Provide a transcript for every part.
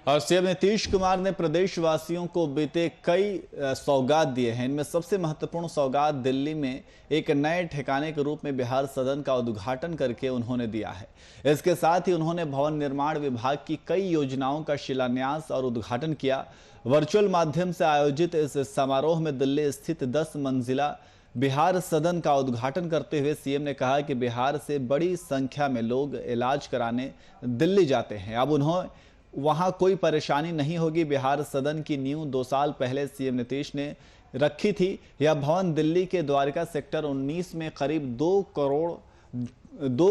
और सीएम नीतीश कुमार ने प्रदेशवासियों को बीते कई सौगात दिए हैं। इनमें सबसे महत्वपूर्ण सौगात दिल्ली में एक नए ठिकाने के रूप में बिहार सदन का उद्घाटन करके उन्होंने दिया है। इसके साथ ही उन्होंने भवन निर्माण विभाग की कई योजनाओं का शिलान्यास और उद्घाटन किया। वर्चुअल माध्यम से आयोजित इस समारोह में दिल्ली स्थित 10 मंजिला बिहार सदन का उद्घाटन करते हुए सीएम ने कहा कि बिहार से बड़ी संख्या में लोग इलाज कराने दिल्ली जाते हैं। अब उन्हें वहां कोई परेशानी नहीं होगी। बिहार सदन की नींव 2 साल पहले सीएम नीतीश ने रखी थी। यह भवन दिल्ली के द्वारका सेक्टर 19 में करीब 2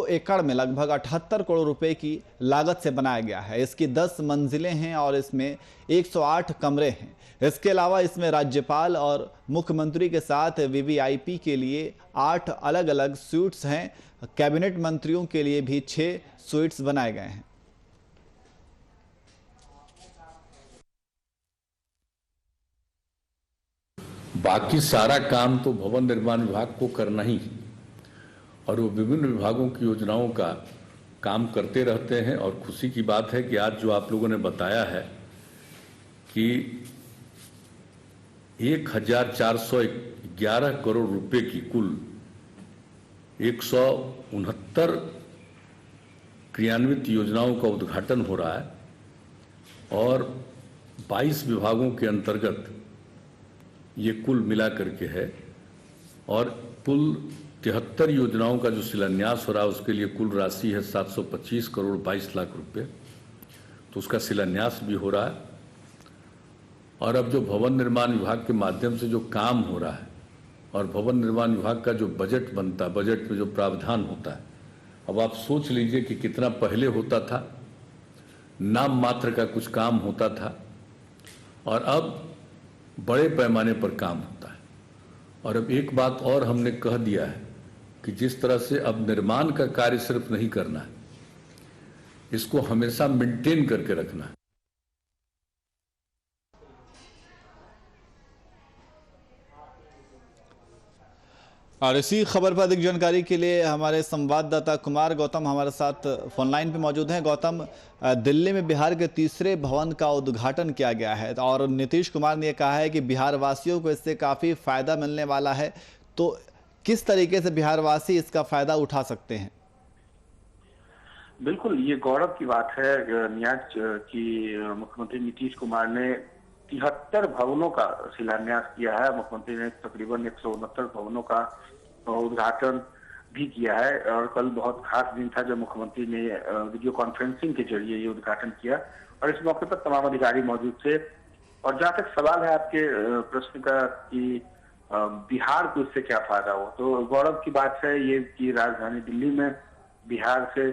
एकड़ में लगभग 78 करोड़ रुपए की लागत से बनाया गया है। इसकी 10 मंजिलें हैं और इसमें 108 कमरे हैं। इसके अलावा इसमें राज्यपाल और मुख्यमंत्री के साथ वीवीआईपी के लिए 8 अलग अलग स्वीट्स हैं। कैबिनेट मंत्रियों के लिए भी 6 स्वीट्स बनाए गए हैं। बाकी सारा काम तो भवन निर्माण विभाग को करना ही, और वो विभिन्न विभागों की योजनाओं का काम करते रहते हैं। और खुशी की बात है कि आज जो आप लोगों ने बताया है कि 1411 करोड़ रुपए की कुल 169 क्रियान्वित योजनाओं का उद्घाटन हो रहा है और 22 विभागों के अंतर्गत ये कुल मिला करके है। और कुल 73 योजनाओं का जो शिलान्यास हो रहा है उसके लिए कुल राशि है 725 करोड़ 22 लाख रुपए, तो उसका शिलान्यास भी हो रहा है। और अब जो भवन निर्माण विभाग के माध्यम से जो काम हो रहा है और भवन निर्माण विभाग का जो बजट बनता है, बजट में जो प्रावधान होता है, अब आप सोच लीजिए कि कितना पहले होता था, नाम मात्र का कुछ काम होता था और अब बड़े पैमाने पर काम होता है। और अब एक बात और हमने कह दिया है कि जिस तरह से अब निर्माण का कार्य सिर्फ नहीं करना है, इसको हमेशा मेंटेन करके रखना है। और इसी खबर पर अधिक जानकारी के लिए हमारे संवाददाता कुमार गौतम हमारे साथ फोन लाइन पे मौजूद हैं। गौतम, दिल्ली में बिहार के तीसरे भवन का उद्घाटन किया गया है और नीतीश कुमार ने कहा है कि बिहार वासियों को इससे काफ़ी फायदा मिलने वाला है, तो किस तरीके से बिहार वासी इसका फायदा उठा सकते हैं? बिल्कुल, ये गौरव की बात है नियाज की मुख्यमंत्री नीतीश कुमार ने 73 भवनों का शिलान्यास किया है। मुख्यमंत्री ने तकरीबन 169 भवनों का उद्घाटन भी किया है। और कल बहुत खास दिन था जब मुख्यमंत्री ने वीडियो कॉन्फ्रेंसिंग के जरिए ये उद्घाटन किया और इस मौके पर तमाम अधिकारी मौजूद थे। और जहां तक सवाल है आपके प्रश्न का कि बिहार को इससे क्या फायदा हो, तो गौरव की बात है ये कि राजधानी दिल्ली में बिहार से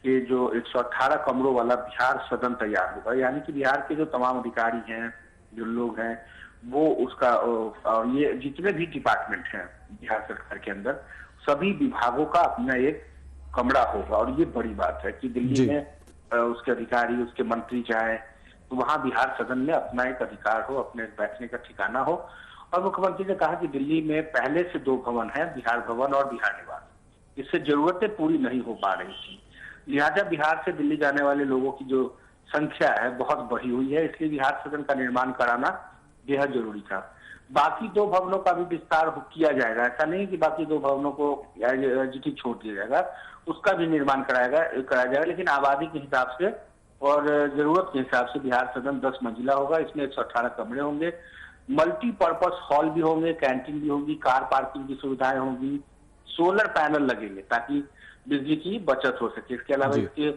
ये जो 118 कमरों वाला बिहार सदन तैयार होगा। यानी कि बिहार के जो तमाम अधिकारी हैं, जो लोग हैं, वो उसका, और ये जितने भी डिपार्टमेंट हैं बिहार सरकार के अंदर, सभी विभागों का अपना एक कमरा होगा। और ये बड़ी बात है कि दिल्ली में उसके अधिकारी, उसके मंत्री जाए तो वहां बिहार सदन में अपना एक अधिकार हो, अपने बैठने का ठिकाना हो। और मुख्यमंत्री ने कहा कि दिल्ली में पहले से 2 भवन है, बिहार भवन और बिहार निवास, इससे जरूरतें पूरी नहीं हो पा रही थी। लिहाजा बिहार से दिल्ली जाने वाले लोगों की जो संख्या है बहुत बढ़ी हुई है, इसलिए बिहार सदन का निर्माण कराना बेहद जरूरी था। बाकी 2 भवनों का भी विस्तार किया जाएगा। ऐसा नहीं कि बाकी 2 भवनों को एज छोड़ दिया जाएगा, उसका भी निर्माण कराया जाएगा, लेकिन आबादी के हिसाब से और जरूरत के हिसाब से बिहार सदन 10 मंजिला होगा। इसमें 118 कमरे होंगे, मल्टीपर्पज हॉल भी होंगे, कैंटीन भी होगी, कार पार्किंग की सुविधाएं होंगी, सोलर पैनल लगेंगे ताकि बिजली की बचत हो सके। इसके अलावा इसके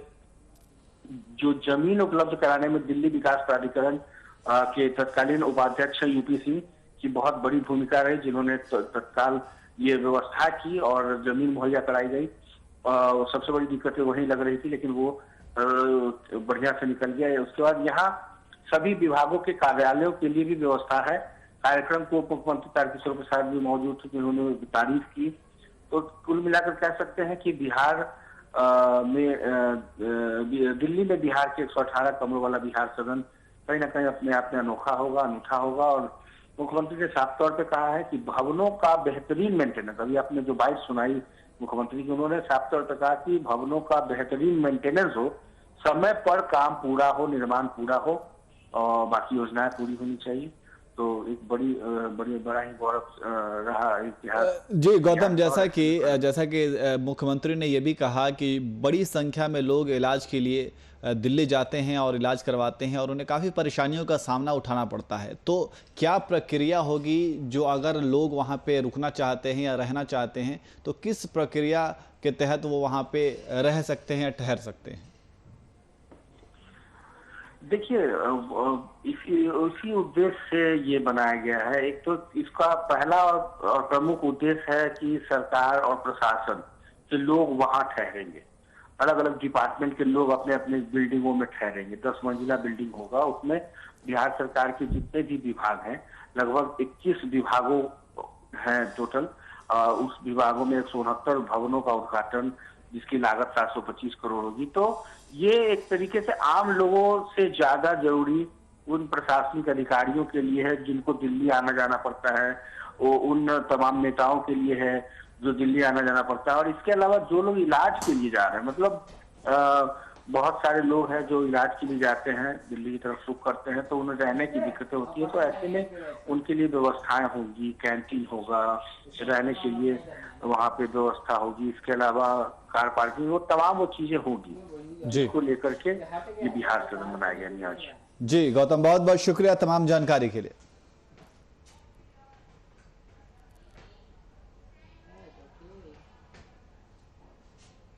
जो जमीन उपलब्ध कराने में दिल्ली विकास प्राधिकरण के तत्कालीन उपाध्यक्ष यूपी सिंह की बहुत बड़ी भूमिका रही, जिन्होंने तत्काल ये व्यवस्था की और जमीन मुहैया कराई गई। सबसे बड़ी दिक्कतें वही लग रही थी, लेकिन वो बढ़िया से निकल गया। उसके बाद यहाँ सभी विभागों के कार्यालयों के लिए भी व्यवस्था है। कार्यक्रम को मुख्यमंत्री तारकिशोर प्रसाद भी मौजूद थे, जिन्होंने तारीफ की। तो कुल मिलाकर कह सकते हैं कि बिहार दिल्ली में बिहार के 118 कमरों वाला बिहार सदन कहीं ना कहीं अपने आप में अनोखा होगा, अनूठा होगा। और मुख्यमंत्री ने साफ तौर पे कहा है कि भवनों का बेहतरीन मेंटेनेंस, अभी आपने जो बाइट सुनाई मुख्यमंत्री की, उन्होंने साफ तौर पर कहा कि भवनों का बेहतरीन मेंटेनेंस हो, समय पर काम पूरा हो, निर्माण पूरा हो और बाकी योजनाएं पूरी होनी चाहिए। तो एक बड़ा ही गौरव रहा इतिहास। जी गौतम, जैसा कि मुख्यमंत्री ने यह भी कहा कि बड़ी संख्या में लोग इलाज के लिए दिल्ली जाते हैं और इलाज करवाते हैं और उन्हें काफ़ी परेशानियों का सामना उठाना पड़ता है। तो क्या प्रक्रिया होगी, जो अगर लोग वहां पे रुकना चाहते हैं या रहना चाहते हैं तो किस प्रक्रिया के तहत वो वहां पे रह सकते हैं या ठहर सकते हैं? देखिए, उसी उद्देश्य से ये बनाया गया है। एक तो इसका पहला और प्रमुख उद्देश्य है कि सरकार और प्रशासन के लोग वहां ठहरेंगे। अलग अलग डिपार्टमेंट के लोग अपने अपने बिल्डिंगों में ठहरेंगे। 10 मंजिला बिल्डिंग होगा, उसमें बिहार सरकार के जितने भी विभाग हैं, लगभग 21 विभागों हैं टोटल। उस विभागों में 169 भवनों का उद्घाटन, जिसकी लागत 725 करोड़ होगी। तो ये एक तरीके से आम लोगों से ज्यादा जरूरी उन प्रशासनिक अधिकारियों के लिए है जिनको दिल्ली आना जाना पड़ता है, वो उन तमाम नेताओं के लिए है जो दिल्ली आना जाना पड़ता है, और इसके अलावा जो लोग इलाज के लिए जा रहे हैं, मतलब बहुत सारे लोग हैं जो इलाज के लिए जाते हैं, दिल्ली की तरफ रुख करते हैं, तो उन्हें रहने की दिक्कतें होती है। तो ऐसे में उनके लिए व्यवस्थाएं होंगी, कैंटीन होगा, रहने के लिए वहाँ पे व्यवस्था होगी, इसके अलावा कार पार्किंग, वो तमाम वो चीजें होगी जिसको लेकर के ये बिहार सदन बनाया गया। नियाज जी गौतम, बहुत बहुत शुक्रिया तमाम जानकारी के लिए।